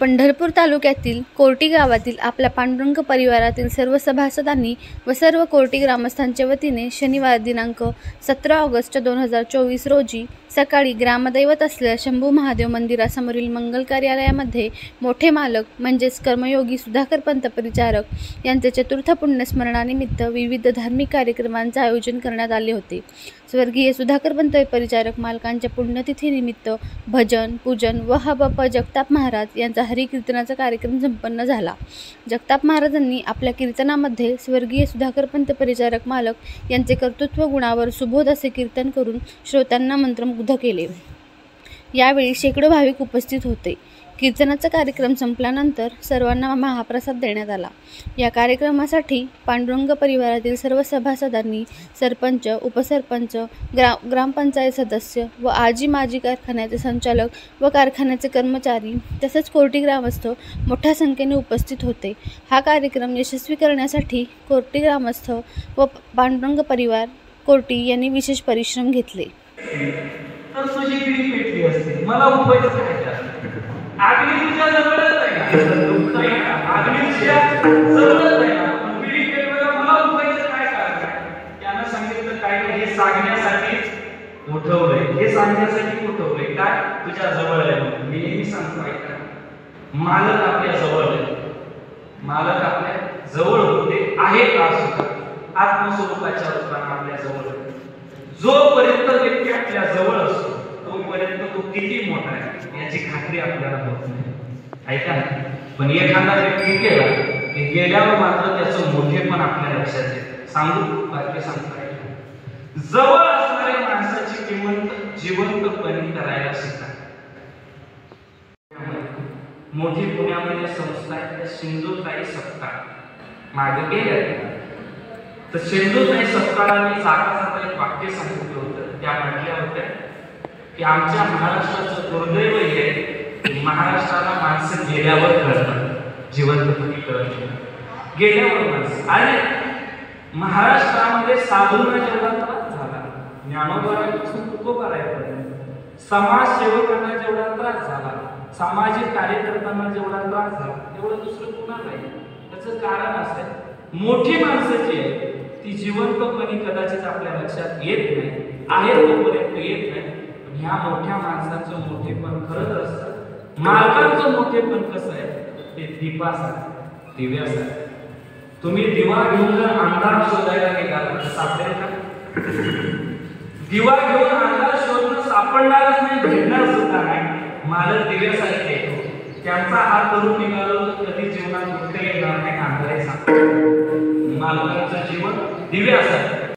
पंढरपूर तालुक्यातील कोर्टी गावातील आपल्या पांडुरंग परिवारातील सर्व सभासदांनी व सर्व कोर्टी ग्रामस्थांच्या वतीने शनिवार दिनांक 17 ऑगस्ट 2024 रोजी सकाळी ग्रामदैवत असलेल्या शंभू महादेव मंदिरासमोरील मंगल कार्यालयामध्ये मोठे मालक म्हणजेच कर्मयोगी सुधाकरपंत परिचारक यांचे चतुर्थ पुण्यस्मरणानिमित्त विविध धार्मिक कार्यक्रमांचे आयोजन करण्यात आले होते। स्वर्गीय सुधाकरपंत परिचारक मालकांच्या पुण्यतिथीनिमित्त भजन पूजन व हबप जगताप महाराज यांचा हरिकीर्तनाचा कार्यक्रम संपन्न झाला। जगताप महाराजांनी आपल्या कीर्तनामध्ये स्वर्गीय सुधाकरपंत परिचारक मालक यांचे कर्तृत्व गुणावर सुबोध असे कीर्तन करून श्रोत्यांना मंत्रमुग्ध केले। यावेळी शेकडो भाविक उपस्थित होते। कीर्तनाचा कार्यक्रम संपल्यानंतर सर्वांना महाप्रसाद देण्यात आला। या कार्यक्रमासाठी पांडुरंग परिवारातील सर्व सभासदांनी सरपंच, उपसरपंच, ग्रामपंचायत सदस्य व आजी माजी कारखान्याचे संचालक व कारखान्याचे कर्मचारी तसेच कोर्टी ग्रामस्थ मोठ्या संख्येने उपस्थित होते। हा कार्यक्रम यशस्वी करण्यासाठी कोर्टी ग्रामस्थ व पांडुरंग परिवार कोर्टी यांनी विशेष परिश्रम घेतले। तर तुझी पिढी पेटली असते, मला उपायच काय आगली तुझ्या जवळच आहे ना, आगली तुझ्या जवळच आहे ना, पिढी पेटवायला मला उपायच काय कारण? त्यानं सांगितलं काय हे सांगण्यासाठी उठवलंय, हे सांगण्यासाठी उठवलंय काय तुझ्या जवळ आहे। मी नेहमी सांगतो ऐका, मालक आपल्या जवळ आहे, मालक आपल्या जवळ होते आहे का सुद्धा आत्मस्वरूपाच्या रूपाने आपल्या जवळ। जोपर्यंत व्यक्ती आपल्या जवळ असतो तोपर्यंत तो किती मोठा आहे याची खात्री आपल्याला होत नाही, ऐका ना। पण एखादा व्यक्ती गेला की गेल्यावर मात्र त्याचं मोठेपण आपल्या लक्षात येते। सांगू बाकी सांगता येईल, जवळ असणाऱ्या माणसाची किंमत जिवंतपणे करायला शिका। मोठी पुण्यामध्ये संस्था आहे सिंधुताई सपकाळ मागे गेल्या, तर सिंधुताई सपकाळांनी साधा एक वाक्य सांगितलं होतं। त्या म्हटल्या होत्या की आमच्या महाराष्ट्राचं दुर्दैव हे महाराष्ट्राला माणसं गेल्यावर कळतात, जिवंतपणे कळत नाही, गेल्यावर माणसं। आणि महाराष्ट्रामध्ये साधूंना जेवढा त्रास झाला, ज्ञानोबापासून तुकोबारायपर्यंत समाजसेवकांना जेवढा त्रास झाला, सामाजिक कार्यकर्त्यांना जेवढा त्रास झाला, तेवढं दुसरं कुणाला नाही। त्याचं कारण असं आहे, मोठी माणसं जी आहेत ती जिवंतपणे कदाचित आपल्या लक्षात येत नाही, आहे तोपर्यंत येत नाही। पण ह्या मोठ्या माणसाचं मोठेपण खरंच असतं। मालकांचं मोठेपण कसं आहे, ते दीपासारखं, दिव्यासारखं। तुम्ही दिवा घेऊन जर अंधार शोधायला गेला तर सापडेल का? दिवा घेऊन अंधार शोधणं सापडणारच नाही, भेटणार सुद्धा नाही। मालक दिव्यासारखे त्यांचा हात धरून निघालो तर कधी जीवनात दुःख येणार नाही, अंधारे सांगतात। मालकांचं जीवन दिव्यासारखं।